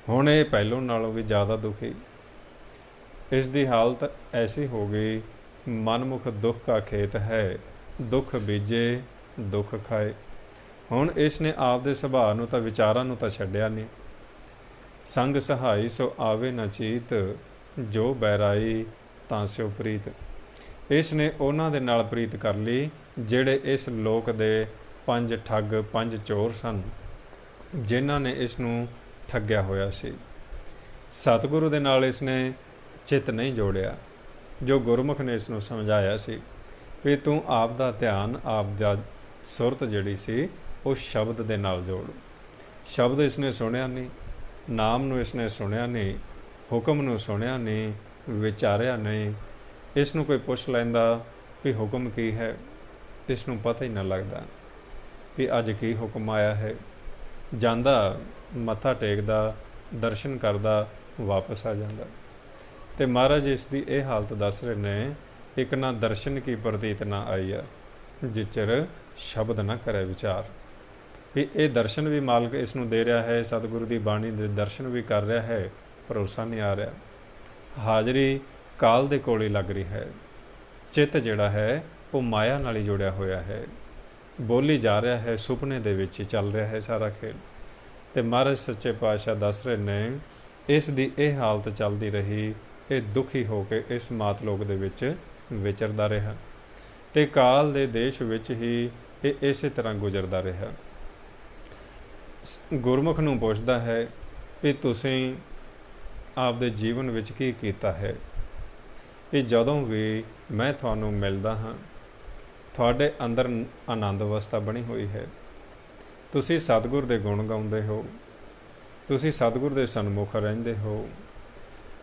ਹੁਣ ਇਹ ਪਹਿਲੋਂ ਨਾਲੋਂ ਵੀ ਜ਼ਿਆਦਾ ਦੁਖੀ। ਇਸ ਦੀ ਹਾਲਤ ਐਸੀ ਹੋ ਗਈ, ਮਨਮੁਖ ਦੁੱਖ ਕਾ ਖੇਤ ਹੈ, ਦੁੱਖ ਬੀਜੇ ਦੁੱਖ ਖਾਏ। ਹੁਣ ਇਸ ਨੇ ਆਪ ਦੇ ਸੁਭਾਅ ਨੂੰ ਤਾਂ, ਵਿਚਾਰਾਂ ਨੂੰ ਤਾਂ ਛੱਡਿਆ ਨਹੀਂ। ਸੰਗ ਸਹਾਈ ਸੋ ਆਵੇ ਨਾ ਚੀਤ, ਜੋ ਬੈਰਾਈ ਤਾਂ ਸਿਓ ਪ੍ਰੀਤ। ਇਸ ਨੇ ਉਹਨਾਂ ਦੇ ਨਾਲ ਪ੍ਰੀਤ ਕਰ ਲਈ ਜਿਹੜੇ ਇਸ ਲੋਕ ਦੇ 5 ਠੱਗ 5 ਚੋਰ ਸਨ, ਜਿਨ੍ਹਾਂ ਨੇ ਇਸ ਨੂੰ ਠੱਗਿਆ ਹੋਇਆ ਸੀ। ਸਤਿਗੁਰੂ ਦੇ ਨਾਲ ਇਸ ਨੇ ਚਿੱਤ ਨਹੀਂ ਜੋੜਿਆ, ਜੋ ਗੁਰਮੁਖ ਨੇ ਇਸ ਨੂੰ ਸਮਝਾਇਆ ਸੀ ਵੀ ਤੂੰ ਆਪ ਦਾ ਧਿਆਨ, ਆਪ ਦਾ ਸੁਰਤ ਜਿਹੜੀ ਸੀ ਉਹ ਸ਼ਬਦ ਦੇ ਨਾਲ ਜੋੜ। ਸ਼ਬਦ ਇਸ ਨੇ ਸੁਣਿਆ ਨਹੀਂ, ਨਾਮ ਨੂੰ ਇਸ ਨੇ ਸੁਣਿਆ ਨਹੀਂ, ਹੁਕਮ ਨੂੰ ਸੁਣਿਆ ਨਹੀਂ, ਵਿਚਾਰਿਆ ਨਹੀਂ। ਇਸ ਨੂੰ ਕੋਈ ਪੁੱਛ ਲੈਂਦਾ ਵੀ ਹੁਕਮ ਕੀ ਹੈ, ਇਸ ਨੂੰ ਪਤਾ ਹੀ ਨਾ ਲੱਗਦਾ ਵੀ ਅੱਜ ਕੀ ਹੁਕਮ ਆਇਆ ਹੈ। ਜਾਂਦਾ, ਮੱਥਾ ਟੇਕਦਾ, ਦਰਸ਼ਨ ਕਰਦਾ, ਵਾਪਸ ਆ ਜਾਂਦਾ। ਤੇ ਮਹਾਰਾਜ ਇਸ ਦੀ ਇਹ ਹਾਲਤ ਦੱਸ ਰਹੇ ਨੇ, ਇੱਕ ਨਾ ਦਰਸ਼ਨ ਕੀ ਪ੍ਰਤੀਤ ਨਾ ਆਈ ਆ, ਜਿਚਰ ਸ਼ਬਦ ਨਾ ਕਰੇ ਵਿਚਾਰ। ਵੀ ਇਹ ਦਰਸ਼ਨ ਵੀ ਮਾਲਕ ਇਸ ਨੂੰ ਦੇ ਰਿਹਾ ਹੈ, ਸਤਿਗੁਰੂ ਦੀ ਬਾਣੀ ਦੇ ਦਰਸ਼ਨ ਵੀ ਕਰ ਰਿਹਾ ਹੈ, ਭਰੋਸਾ ਨਹੀਂ ਆ ਰਿਹਾ। ਹਾਜ਼ਰੀ ਕਾਲ ਦੇ ਕੋਲ ਹੀ ਲੱਗ ਰਹੀ ਹੈ। ਚਿੱਤ ਜਿਹੜਾ ਹੈ ਉਹ ਮਾਇਆ ਨਾਲ ਹੀ ਜੁੜਿਆ ਹੋਇਆ ਹੈ, ਬੋਲੀ ਜਾ ਰਿਹਾ ਹੈ, ਸੁਪਨੇ ਦੇ ਵਿੱਚ ਹੀ ਚੱਲ ਰਿਹਾ ਹੈ ਸਾਰਾ ਖੇਡ। ਤੇ ਮਹਾਰਾਜ ਸੱਚੇ ਪਾਤਸ਼ਾਹ ਦੱਸ ਰਹੇ ਨੇ, ਇਸ ਦੀ ਇਹ ਹਾਲਤ ਚੱਲਦੀ ਰਹੀ। ਇਹ ਦੁਖੀ ਹੋ ਕੇ ਇਸ ਮਾਤਲੋਕ ਦੇ ਵਿੱਚ ਵਿਚਰਦਾ ਰਿਹਾ ਤੇ ਕਾਲ ਦੇ ਦੇਸ਼ ਵਿੱਚ ਹੀ ਇਹ ਇਸੇ ਤਰ੍ਹਾਂ ਗੁਜ਼ਰਦਾ ਰਿਹਾ। ਗੁਰਮੁਖ ਨੂੰ ਪੁੱਛਦਾ ਹੈ ਵੀ ਤੁਸੀਂ ਆਪਦੇ ਜੀਵਨ ਵਿੱਚ ਕੀ ਕੀਤਾ ਹੈ, ਵੀ ਜਦੋਂ ਵੀ ਮੈਂ ਤੁਹਾਨੂੰ ਮਿਲਦਾ ਹਾਂ ਤੁਹਾਡੇ ਅੰਦਰ ਆਨੰਦ ਅਵਸਥਾ ਬਣੀ ਹੋਈ ਹੈ, ਤੁਸੀਂ ਸਤਿਗੁਰ ਦੇ ਗੁਣ ਗਾਉਂਦੇ ਹੋ, ਤੁਸੀਂ ਸਤਿਗੁਰ ਦੇ ਸਨਮੁਖ ਰਹਿੰਦੇ ਹੋ।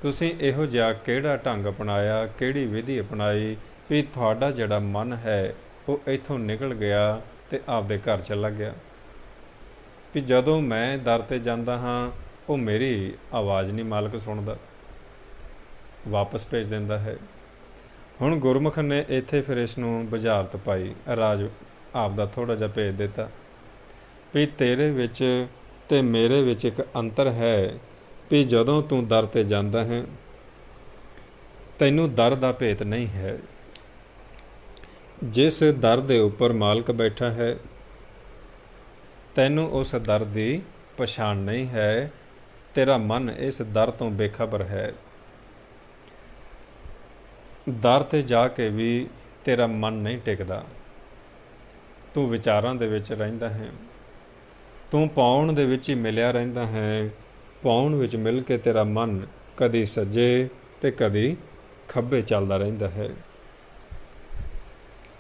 ਤੁਸੀਂ ਇਹੋ ਜਿਹਾ ਕਿਹੜਾ ਢੰਗ ਅਪਣਾਇਆ, ਕਿਹੜੀ ਵਿਧੀ ਅਪਣਾਈ ਵੀ ਤੁਹਾਡਾ ਜਿਹੜਾ ਮਨ ਹੈ ਉਹ ਇੱਥੋਂ ਨਿਕਲ ਗਿਆ ਤੇ ਆਪਦੇ ਘਰ ਚਲਾ ਗਿਆ। ਵੀ ਜਦੋਂ ਮੈਂ ਦਰ 'ਤੇ ਜਾਂਦਾ ਹਾਂ ਉਹ ਮੇਰੀ ਆਵਾਜ਼ ਨਹੀਂ ਮਾਲਕ ਸੁਣਦਾ, ਵਾਪਸ ਭੇਜ ਦਿੰਦਾ ਹੈ। ਹੁਣ ਗੁਰਮੁਖ ਨੇ ਇੱਥੇ ਫਿਰ ਇਸ ਨੂੰ ਬੁਝਾਰਤ ਪਾਈ, ਰਾਜ ਆਪ ਦਾ ਥੋੜ੍ਹਾ ਜਿਹਾ ਭੇਜ ਦਿੱਤਾ ਵੀ ਤੇਰੇ ਵਿੱਚ ਤੇ ਮੇਰੇ ਵਿੱਚ ਇੱਕ ਅੰਤਰ ਹੈ ਵੀ ਜਦੋਂ ਤੂੰ ਦਰ 'ਤੇ ਜਾਂਦਾ ਹੈ ਤੈਨੂੰ ਦਰ ਦਾ ਭੇਤ ਨਹੀਂ ਹੈ। ਜਿਸ ਦਰ ਦੇ ਉੱਪਰ ਮਾਲਕ ਬੈਠਾ ਹੈ ਤੈਨੂੰ ਉਸ ਦਰ ਦੀ ਪਛਾਣ ਨਹੀਂ ਹੈ, ਤੇਰਾ ਮਨ ਇਸ ਦਰ ਤੋਂ ਬੇਖਬਰ ਹੈ। ਦਰ 'ਤੇ ਜਾ ਕੇ ਵੀ ਤੇਰਾ ਮਨ ਨਹੀਂ ਟਿਕਦਾ, ਤੂੰ ਵਿਚਾਰਾਂ ਦੇ ਵਿੱਚ ਰਹਿੰਦਾ ਹੈ, ਤੂੰ ਪਾਉਣ ਦੇ ਵਿੱਚ ਹੀ ਮਿਲਿਆ ਰਹਿੰਦਾ ਹੈ। ਪਾਉਣ ਵਿੱਚ ਮਿਲ ਕੇ ਤੇਰਾ ਮਨ ਕਦੀ ਸੱਜੇ ਤੇ ਕਦੀ ਖੱਬੇ ਚੱਲਦਾ ਰਹਿੰਦਾ ਹੈ।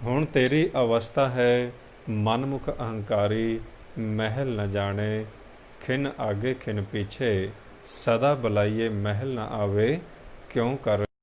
ਹੁਣ ਤੇਰੀ ਅਵਸਥਾ ਹੈ ਮਨਮੁਖ ਅਹੰਕਾਰੀ, ਮਹਿਲ ਨ ਜਾਣੇ, ਖਿਨ ਆਗੇ ਖਿਨ ਪਿੱਛੇ, ਸਦਾ ਬੁਲਾਈਏ ਮਹਿਲ ਨ ਆਵੇ, ਕਿਉਂ ਕਰ